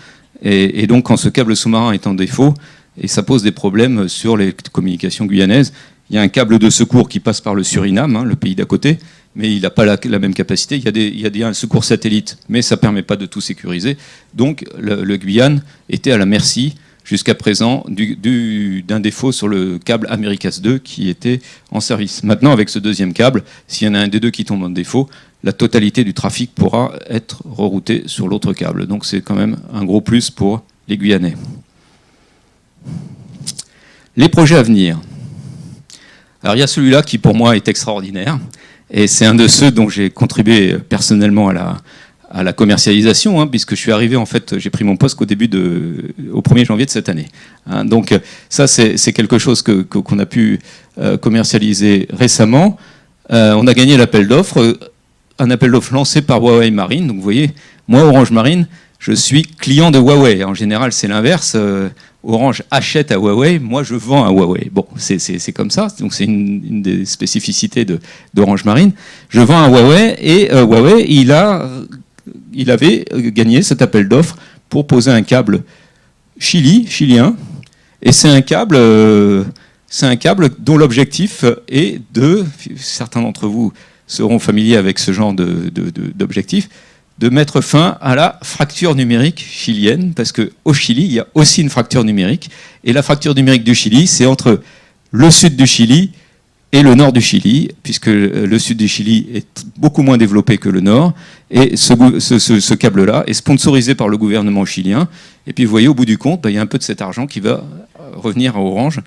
Et donc, quand ce câble sous-marin est en défaut, et ça pose des problèmes sur les communications guyanaises, il y a un câble de secours qui passe par le Suriname, le pays d'à côté, mais il n'a pas la même capacité. Il y a un secours satellite, mais ça ne permet pas de tout sécuriser. Donc, le Guyane était à la merci jusqu'à présent d'un défaut sur le câble Americas 2 qui était en service. Maintenant, avec ce deuxième câble, s'il y en a un des deux qui tombe en défaut, la totalité du trafic pourra être rerouté sur l'autre câble. Donc c'est quand même un gros plus pour les Guyanais. Les projets à venir. Alors il y a celui-là qui pour moi est extraordinaire, et c'est un de ceux dont j'ai contribué personnellement à la commercialisation, puisque je suis arrivé, en fait, j'ai pris mon poste au 1er janvier de cette année. Donc ça, c'est quelque chose qu'on a pu commercialiser récemment. On a gagné l'appel d'offres, un appel d'offres lancé par Huawei Marine. Donc vous voyez, moi, Orange Marine, je suis client de Huawei. En général, c'est l'inverse. Orange achète à Huawei, moi je vends à Huawei. Bon, c'est comme ça, donc c'est une des spécificités d'Orange Marine. Je vends à Huawei, et Huawei, il avait gagné cet appel d'offres pour poser un câble chilien, et c'est un câble dont l'objectif est certains d'entre vous seront familiers avec ce genre d'objectif, de mettre fin à la fracture numérique chilienne, parce qu'au Chili, il y a aussi une fracture numérique, et la fracture numérique du Chili, c'est entre le sud du Chili et le nord du Chili, puisque le sud du Chili est beaucoup moins développé que le nord, et ce câble-là est sponsorisé par le gouvernement chilien, et puis vous voyez, au bout du compte, il y a un peu de cet argent qui va revenir à Orange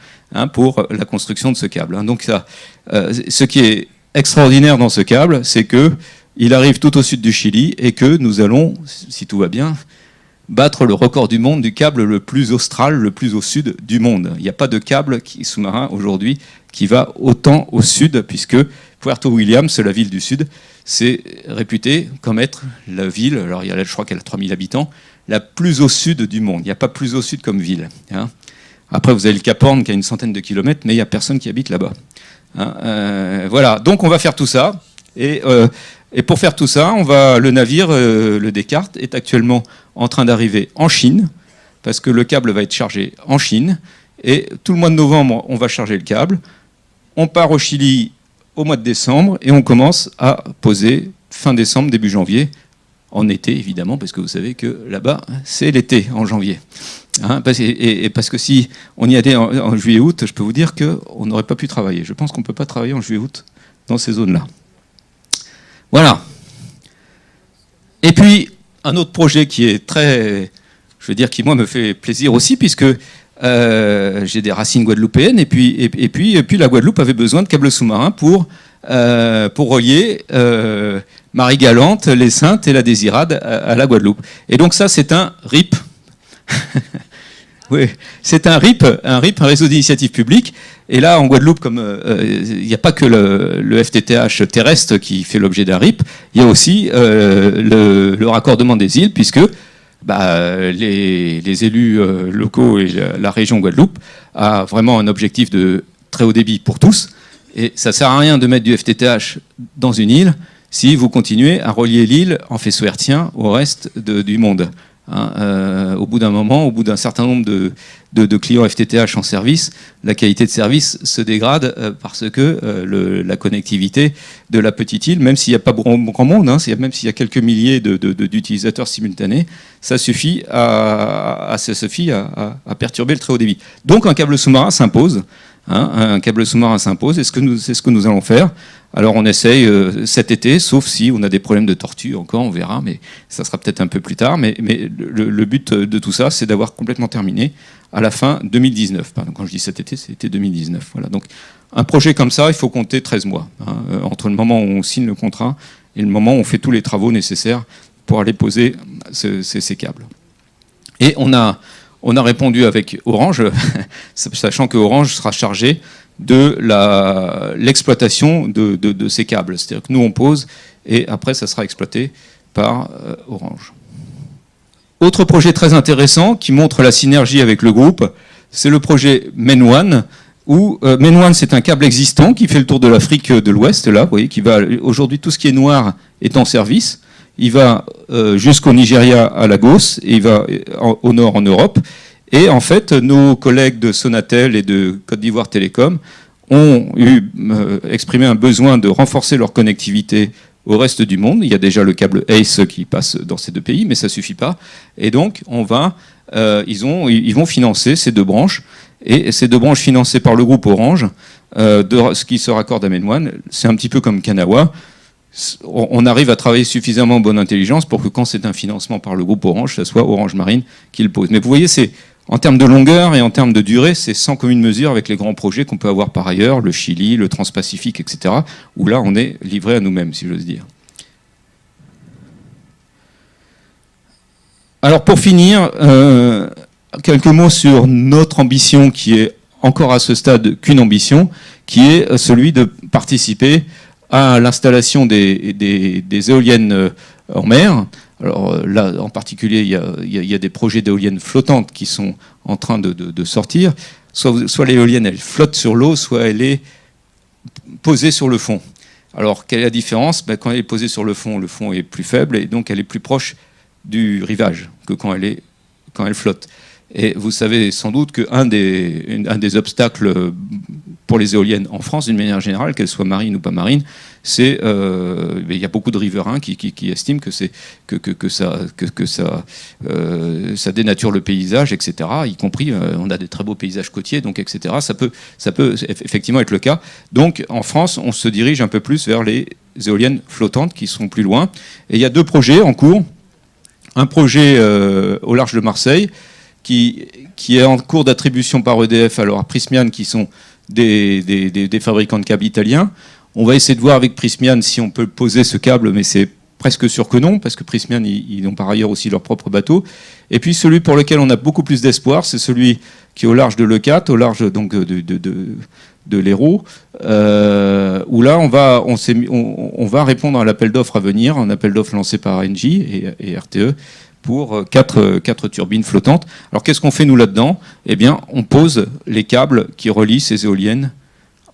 pour la construction de ce câble. Donc ça, ce qui est extraordinaire dans ce câble, c'est qu'il arrive tout au sud du Chili, et que nous allons, si tout va bien, battre le record du monde du câble le plus austral, le plus au sud du monde. Il n'y a pas de câble sous-marin aujourd'hui qui va autant au sud, puisque Puerto Williams, la ville du sud, c'est réputé comme être la ville, alors je crois qu'elle a 3000 habitants, la plus au sud du monde. Il n'y a pas plus au sud comme ville. Après, vous avez le Cap Horn qui a une centaine de kilomètres, mais il n'y a personne qui habite là-bas. Voilà, donc on va faire tout ça. Et pour faire tout ça, le navire, le Descartes, est actuellement en train d'arriver en Chine, parce que le câble va être chargé en Chine. Et tout le mois de novembre, on va charger le câble. On part au Chili au mois de décembre, et on commence à poser fin décembre, début janvier, en été évidemment, parce que vous savez que là-bas, c'est l'été en janvier. Parce que si on y allait en juillet-août, je peux vous dire qu'on n'aurait pas pu travailler. Je pense qu'on ne peut pas travailler en juillet-août dans ces zones-là. Voilà. Et puis, un autre projet qui est qui moi me fait plaisir aussi, puisque j'ai des racines guadeloupéennes, et puis la Guadeloupe avait besoin de câbles sous-marins pour relier Marie-Galante, les Saintes et la Désirade à la Guadeloupe. Et donc ça, c'est un RIP. Oui, c'est un RIP, un réseau d'initiative publique. Et là, en Guadeloupe, comme il n'y a pas que le FTTH terrestre qui fait l'objet d'un RIP, il y a aussi le raccordement des îles, puisque les élus locaux et la région Guadeloupe a vraiment un objectif de très haut débit pour tous. Et ça ne sert à rien de mettre du FTTH dans une île si vous continuez à relier l'île en faisceau hertzien au reste du monde. Au bout d'un moment, au bout d'un certain nombre de clients FTTH en service, la qualité de service se dégrade parce que la connectivité de la petite île, même s'il n'y a pas grand monde, hein, même s'il y a quelques milliers d'utilisateurs simultanés, ça suffit à perturber le très haut débit. Donc un câble sous-marin s'impose. Hein, un câble sous-marin s'impose, et c'est ce que nous allons faire. Alors on essaye cet été, sauf si on a des problèmes de tortue encore, on verra, mais ça sera peut-être un peu plus tard. Mais le but de tout ça, c'est d'avoir complètement terminé à la fin 2019. Pardon, quand je dis cet été, c'était 2019. Voilà. Donc un projet comme ça, il faut compter 13 mois, hein, entre le moment où on signe le contrat et le moment où on fait tous les travaux nécessaires pour aller poser ces câbles. Et on a répondu avec Orange, sachant que Orange sera chargé de l'exploitation de ces câbles. C'est-à-dire que nous, on pose, et après, ça sera exploité par Orange. Autre projet très intéressant qui montre la synergie avec le groupe, c'est le projet MainOne, où MainOne, c'est un câble existant qui fait le tour de l'Afrique de l'Ouest, là, vous voyez, qui va, aujourd'hui, tout ce qui est noir est en service. Il va jusqu'au Nigeria à Lagos, et il va au nord en Europe. Et en fait, nos collègues de Sonatel et de Côte d'Ivoire Télécom ont exprimé un besoin de renforcer leur connectivité au reste du monde. Il y a déjà le câble ACE qui passe dans ces deux pays, mais ça ne suffit pas. Et donc, ils vont financer ces deux branches. Et ces deux branches financées par le groupe Orange, ce qui se raccorde à MainOne, c'est un petit peu comme Kanawa. On arrive à travailler suffisamment en bonne intelligence pour que quand c'est un financement par le groupe Orange, ce soit Orange Marine qui le pose. Mais vous voyez, en termes de longueur et en termes de durée, c'est sans commune mesure avec les grands projets qu'on peut avoir par ailleurs, le Chili, le Transpacifique, etc., où là, on est livré à nous-mêmes, si j'ose dire. Alors, pour finir, quelques mots sur notre ambition, qui est encore à ce stade qu'une ambition, qui est celui de participer à l'installation des éoliennes en mer. Alors là, en particulier, il y a des projets d'éoliennes flottantes qui sont en train de sortir. Soit l'éolienne, elle flotte sur l'eau, soit elle est posée sur le fond. Alors, quelle est la différence ? Quand elle est posée sur le fond est plus faible et donc elle est plus proche du rivage que quand elle flotte. Et vous savez sans doute qu'un des obstacles pour les éoliennes en France, d'une manière générale, qu'elles soient marines ou pas marines, c'est il y a beaucoup de riverains qui estiment que ça dénature le paysage, etc. Y compris, on a des très beaux paysages côtiers, donc etc. Ça peut effectivement être le cas. Donc en France, on se dirige un peu plus vers les éoliennes flottantes qui sont plus loin. Et il y a deux projets en cours. Un projet au large de Marseille, qui est en cours d'attribution par EDF alors à Prysmian, qui sont des fabricants de câbles italiens. On va essayer de voir avec Prysmian si on peut poser ce câble, mais c'est presque sûr que non, parce que Prysmian, ils ont par ailleurs aussi leur propre bateau. Et puis celui pour lequel on a beaucoup plus d'espoir, c'est celui qui est au large de Leucate, au large donc de l'Hérault, où là on va répondre à l'appel d'offres à venir, un appel d'offres lancé par Engie et RTE, pour 4 turbines flottantes. Alors qu'est-ce qu'on fait nous là-dedans ? Eh bien, on pose les câbles qui relient ces éoliennes,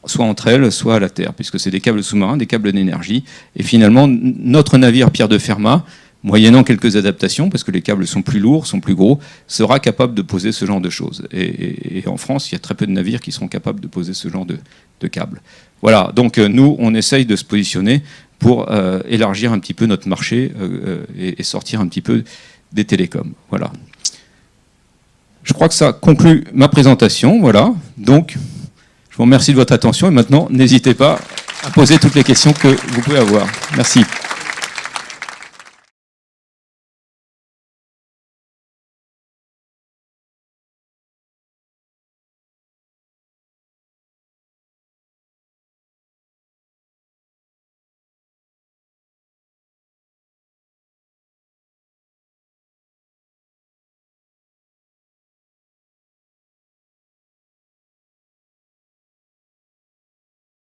soit entre elles, soit à la terre, puisque c'est des câbles sous-marins, des câbles d'énergie. Et finalement, notre navire Pierre de Fermat, moyennant quelques adaptations, parce que les câbles sont plus lourds, sont plus gros, sera capable de poser ce genre de choses. Et en France, il y a très peu de navires qui seront capables de poser ce genre de câbles. Voilà, donc nous, on essaye de se positionner pour élargir un petit peu notre marché et sortir un petit peu des télécoms. Voilà. Je crois que ça conclut ma présentation. Voilà. Donc, je vous remercie de votre attention et maintenant, n'hésitez pas à poser toutes les questions que vous pouvez avoir. Merci.